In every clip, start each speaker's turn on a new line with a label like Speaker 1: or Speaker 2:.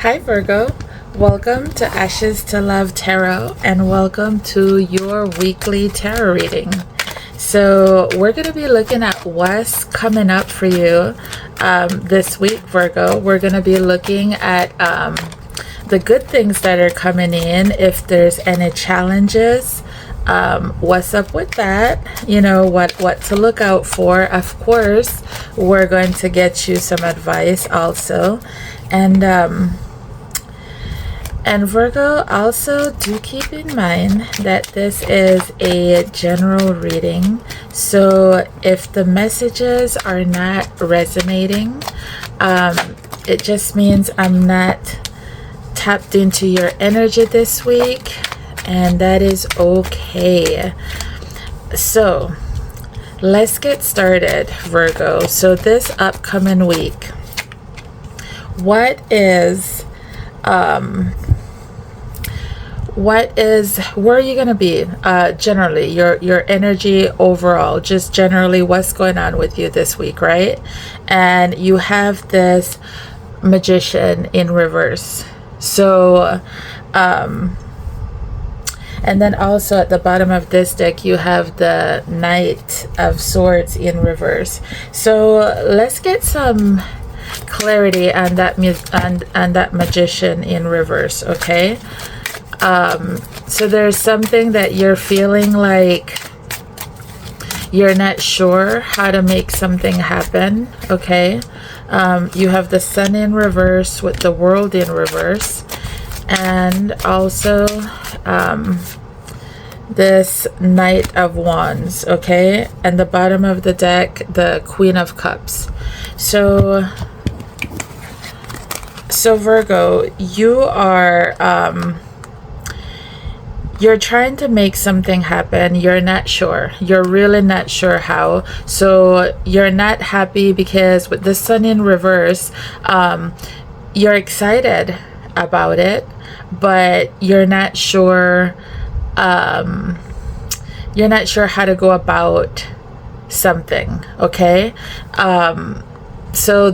Speaker 1: Hi Virgo, welcome to Ashestolovetarot and welcome to your weekly tarot reading. So we're going to be looking at what's coming up for you this week, Virgo. We're going to be looking at the good things that are coming in, if there's any challenges, what's up with that, you know, what to look out for. Of course, we're going to get you some advice also. And Virgo, also do keep in mind that this is a general reading. So if the messages are not resonating, it just means I'm not tapped into your energy this week, and that is okay. So let's get started, Virgo. So this upcoming week, where are you going to be generally, your energy overall, just generally what's going on with you this week, right? And you have this Magician in reverse. So and then also at the bottom of this deck you have the Knight of Swords in reverse. So let's get some clarity on that that Magician in reverse, okay? So there's something that you're feeling like you're not sure how to make something happen, okay? You have the Sun in reverse with the World in reverse, and also this Knight of Wands, okay? And the bottom of the deck, the Queen of Cups. So Virgo, you are you're trying to make something happen. You're not sure. You're really not sure how. So you're not happy because with the Sun in reverse, you're excited about it, but you're not sure. You're not sure how to go about something. Okay. So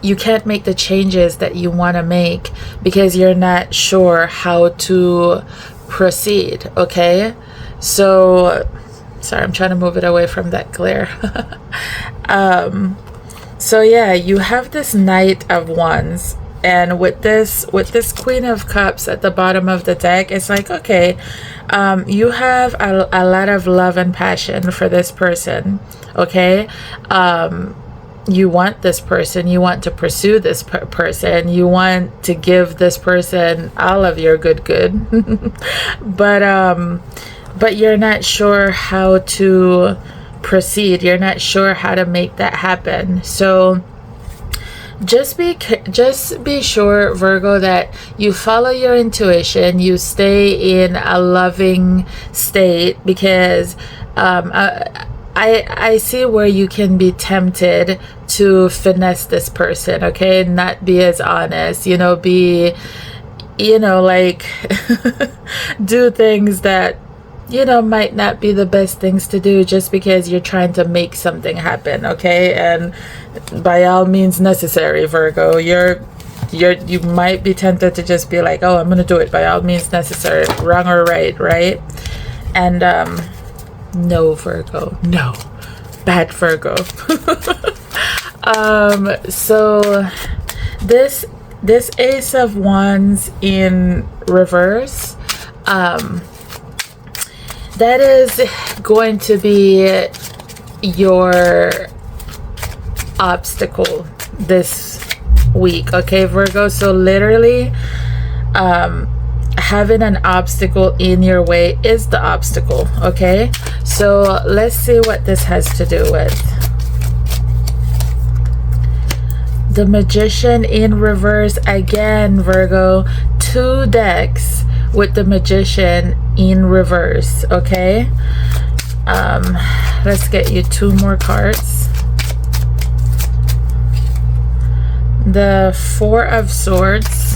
Speaker 1: you can't make the changes that you want to make because you're not sure how to proceed, okay? So sorry, I'm trying to move it away from that glare. So yeah, you have this Knight of Wands, and with this Queen of Cups at the bottom of the deck, it's like, okay, you have a lot of love and passion for this person, okay? You want this person, you want to pursue this person, you want to give this person all of your good but you're not sure how to proceed. You're not sure how to make that happen. So just be sure, Virgo, that you follow your intuition, you stay in a loving state, because I see where you can be tempted to finesse this person, okay? Not be as honest, be, like do things that, might not be the best things to do just because you're trying to make something happen, okay? And by all means necessary, Virgo, you might be tempted to just be like, oh, I'm gonna do it by all means necessary, wrong or right? And no, Virgo, no, bad Virgo. So this Ace of Wands in reverse, that is going to be your obstacle this week, okay, Virgo? So literally having an obstacle in your way is the obstacle, okay? So let's see what this has to do with. The Magician in reverse again, Virgo. 2 decks with the Magician in reverse, okay? Let's get you 2 more cards. The Four of Swords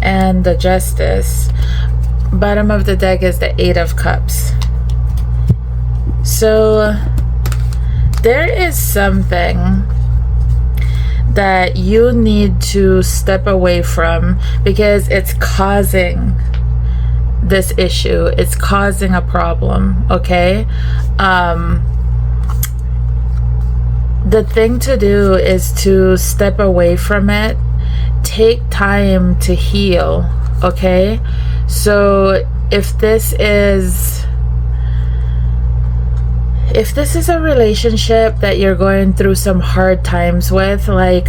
Speaker 1: and the Justice. Bottom of the deck is the Eight of Cups. So there is something that you need to step away from because it's causing this issue. It's causing a problem, okay? The thing to do is to step away from it. Take time to heal, okay? So if this is a relationship that you're going through some hard times with, like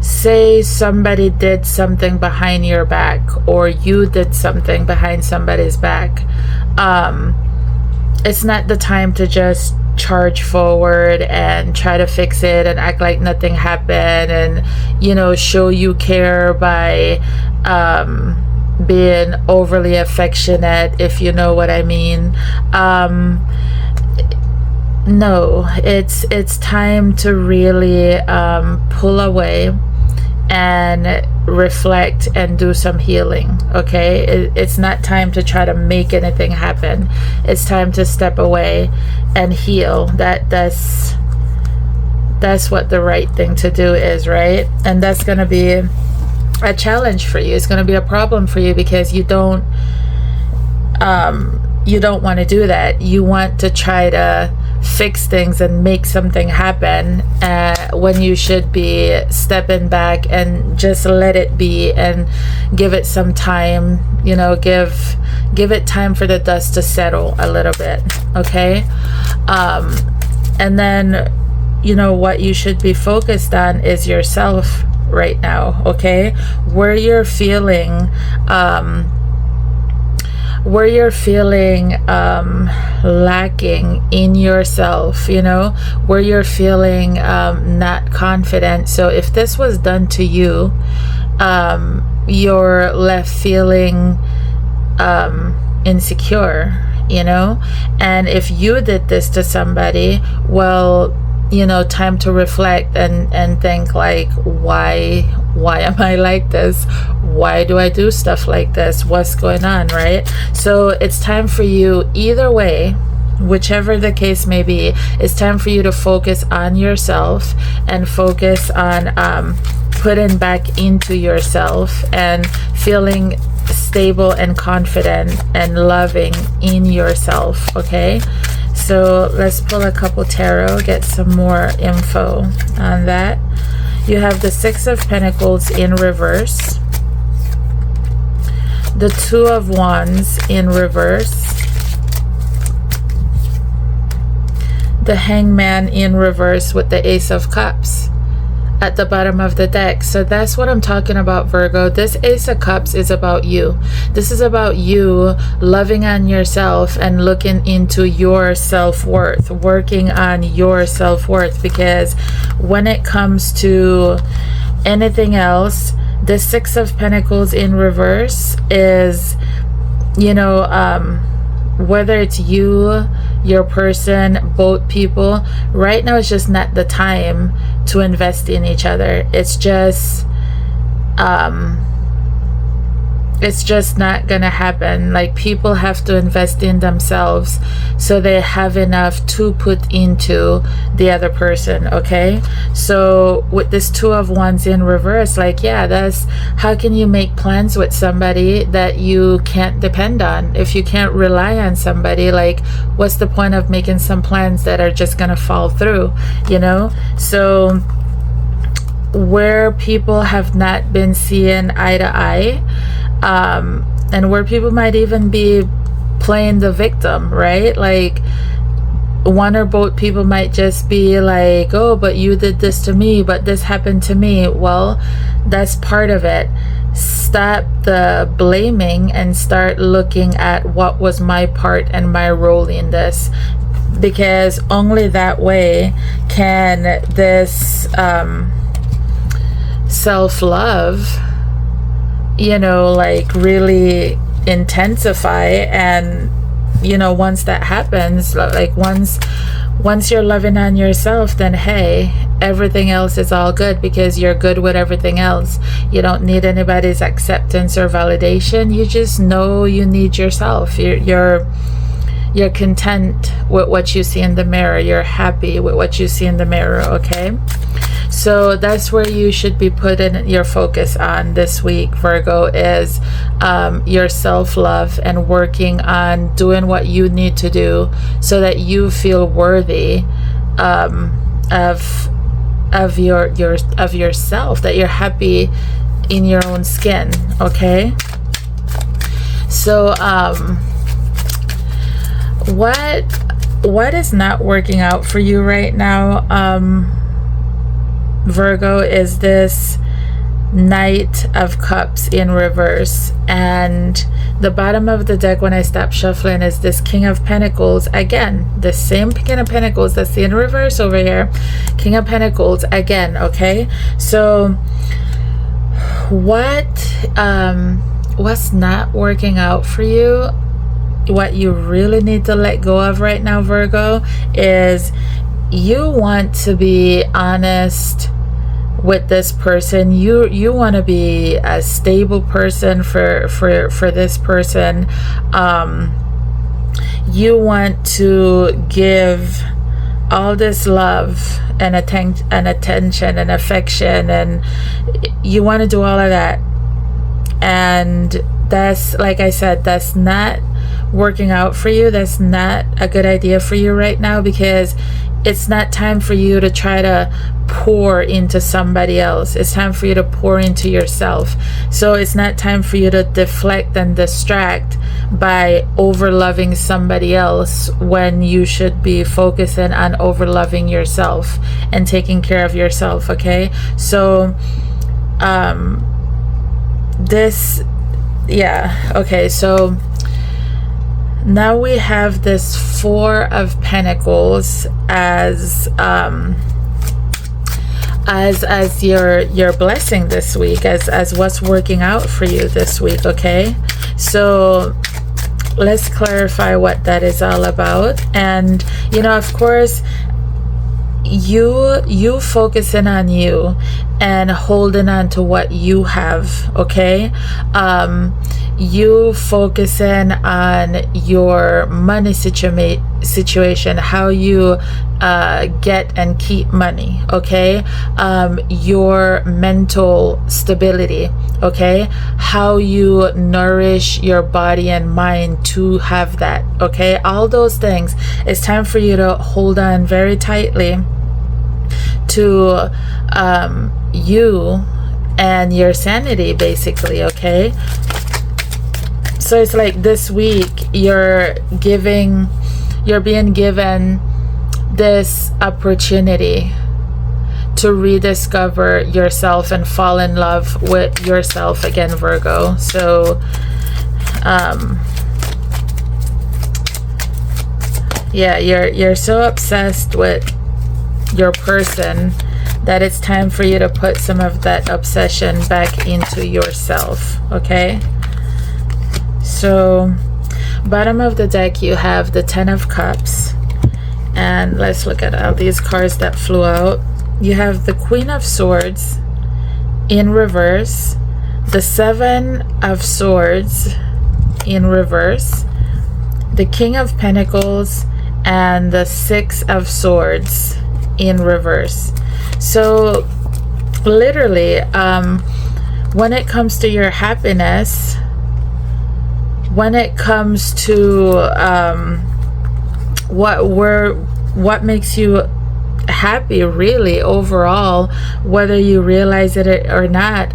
Speaker 1: say somebody did something behind your back, or you did something behind somebody's back, it's not the time to just charge forward and try to fix it and act like nothing happened, and show you care by being overly affectionate, if you know what I mean. No, it's time to really pull away and reflect and do some healing, okay? It's not time to try to make anything happen. It's time to step away and heal. That's what the right thing to do is, right? And that's going to be a challenge for you. It's going to be a problem for you because you don't want to do that. You want to try to fix things and make something happen when you should be stepping back and just let it be and give it some time. Give it time for the dust to settle a little bit, okay? And then what you should be focused on is yourself right now, okay? Where you're feeling lacking in yourself, where you're feeling not confident. So if this was done to you, you're left feeling insecure, and if you did this to somebody, well, time to reflect and think, like, why am I like this? Why do I do stuff like this? What's going on, right? So it's time for you, either way, whichever the case may be, it's time for you to focus on yourself and focus on putting back into yourself and feeling stable and confident and loving in yourself, okay? So let's pull a couple tarot, get some more info on that. You have the Six of Pentacles in reverse, the Two of Wands in reverse, the Hangman in reverse with the Ace of Cups at the bottom of the deck. So that's what I'm talking about, Virgo. This Ace of Cups is about you. This is about you loving on yourself and looking into your self-worth, working on your self-worth, because when it comes to anything else, the Six of Pentacles in reverse is, whether it's you, your person, both people, right now it's just not the time to invest in each other. It's just not gonna happen. Like, people have to invest in themselves so they have enough to put into the other person, okay? So with this Two of Wands in reverse, like, yeah, that's how can you make plans with somebody that you can't depend on? If you can't rely on somebody, like, what's the point of making some plans that are just gonna fall through, So where people have not been seeing eye to eye, and where people might even be playing the victim, right? Like, one or both people might just be like, oh, but you did this to me, but this happened to me. Well, that's part of it. Stop the blaming and start looking at what was my part and my role in this, because only that way can this self-love like really intensify. And once that happens, like once you're loving on yourself, then hey, everything else is all good, because you're good with everything else. You don't need anybody's acceptance or validation. You just know you need yourself. You're you're content with what you see in the mirror. You're happy with what you see in the mirror, okay? So that's where you should be putting your focus on this week, Virgo, is your self-love and working on doing what you need to do so that you feel worthy of yourself, that you're happy in your own skin, okay? So what is not working out for you right now, Virgo, is this Knight of Cups in reverse, and the bottom of the deck when I stop shuffling is this King of Pentacles. Again, the same King of Pentacles that's in reverse over here. King of Pentacles again, okay? So what's not working out for you, what you really need to let go of right now, Virgo, is you want to be honest with this person. You want to be a stable person for this person. You want to give all this love and attention and affection, and you want to do all of that, and that's, like I said, that's not working out for you. That's not a good idea for you right now, because it's not time for you to try to pour into somebody else. It's time for you to pour into yourself. So it's not time for you to deflect and distract by over-loving somebody else when you should be focusing on over-loving yourself and taking care of yourself, okay? So okay, so now we have this Four of Pentacles as your blessing this week, as what's working out for you this week, okay? So let's clarify what that is all about. And you know, of course, you focusing on you and holding on to what you have, okay? You focusing on your money situation, how you get and keep money, okay? Your mental stability, okay? How you nourish your body and mind to have that, okay? All those things. It's time for you to hold on very tightly to you and your sanity, basically, okay? So it's like this week you're being given this opportunity to rediscover yourself and fall in love with yourself again, Virgo. So yeah, you're so obsessed with your person that it's time for you to put some of that obsession back into yourself, okay? So bottom of the deck you have the Ten of Cups, and let's look at all these cards that flew out. You have the Queen of Swords in reverse, the Seven of Swords in reverse, the King of Pentacles, and the Six of Swords in reverse. So literally, when it comes to your happiness, when it comes to what makes you happy really overall, whether you realize it or not,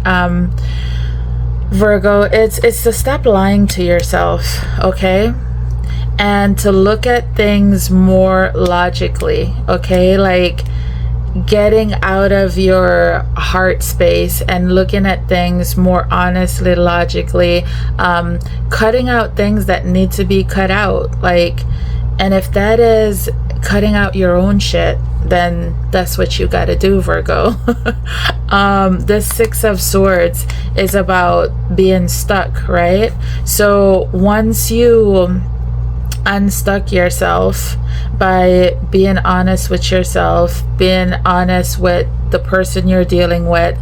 Speaker 1: Virgo, it's to stop lying to yourself, okay? And to look at things more logically, okay? Like getting out of your heart space and looking at things more honestly, logically, cutting out things that need to be cut out, like, and if that is cutting out your own shit, then that's what you got to do, Virgo. This Six of Swords is about being stuck, right? So once you unstuck yourself by being honest with yourself, being honest with the person you're dealing with,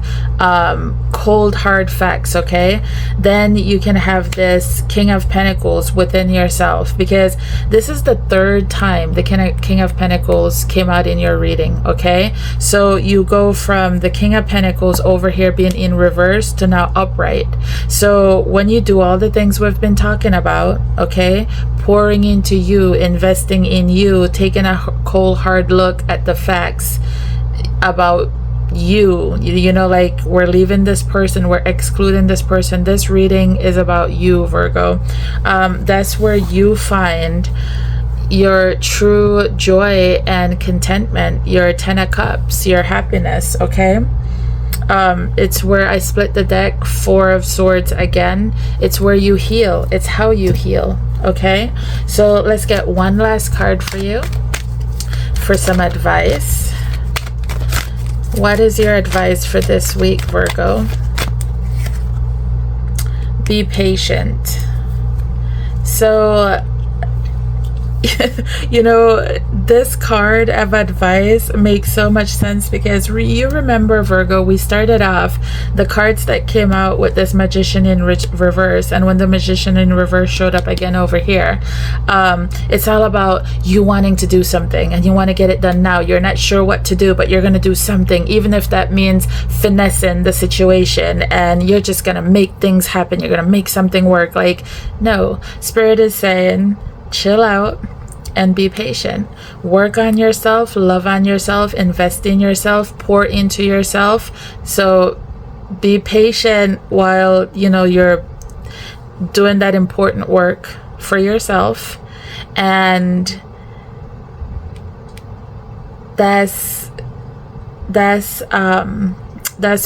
Speaker 1: cold hard facts, okay, then you can have this King of Pentacles within yourself, because this is the third time the King of Pentacles came out in your reading, okay? So you go from the King of Pentacles over here being in reverse to now upright. So when you do all the things we've been talking about, okay, pouring into you, investing in you, taking a cold hard look at the facts about you know, like, we're leaving this person, we're excluding this person. This reading is about you, Virgo. That's where you find your true joy and contentment, your 10 of Cups, your happiness, okay? It's where I split the deck, 4 of Swords again. It's where you heal. It's how you heal, okay? So let's get one last card for you for some advice. What is your advice for this week, Virgo? Be patient. So, you know, this card of advice makes so much sense, because you remember, Virgo, we started off the cards that came out with this Magician in reverse, and when the Magician in reverse showed up again over here, it's all about you wanting to do something and you want to get it done now. You're not sure what to do, but you're going to do something, even if that means finessing the situation, and you're just going to make things happen. You're going to make something work. Like, no, Spirit is saying, chill out and be patient. Work on yourself, love on yourself, invest in yourself, pour into yourself. So be patient while, you know, you're doing that important work for yourself. And that's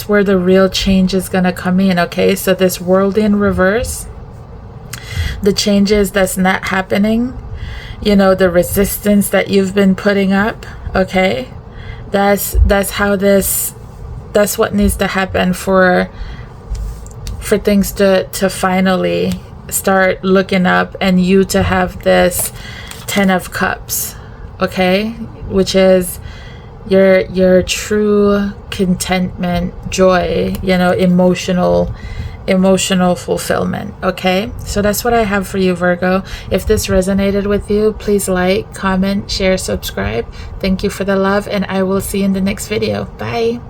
Speaker 1: where the real change is going to come in, okay? So this World in reverse, the changes that's not happening, you know, the resistance that you've been putting up, okay, that's what needs to happen for things to finally start looking up, and you to have this 10 of Cups, okay, which is your true contentment, joy, you know, emotional fulfillment, okay? So that's what I have for you, Virgo. If this resonated with you, please like, comment, share, subscribe. Thank you for the love, and I will see you in the next video. Bye.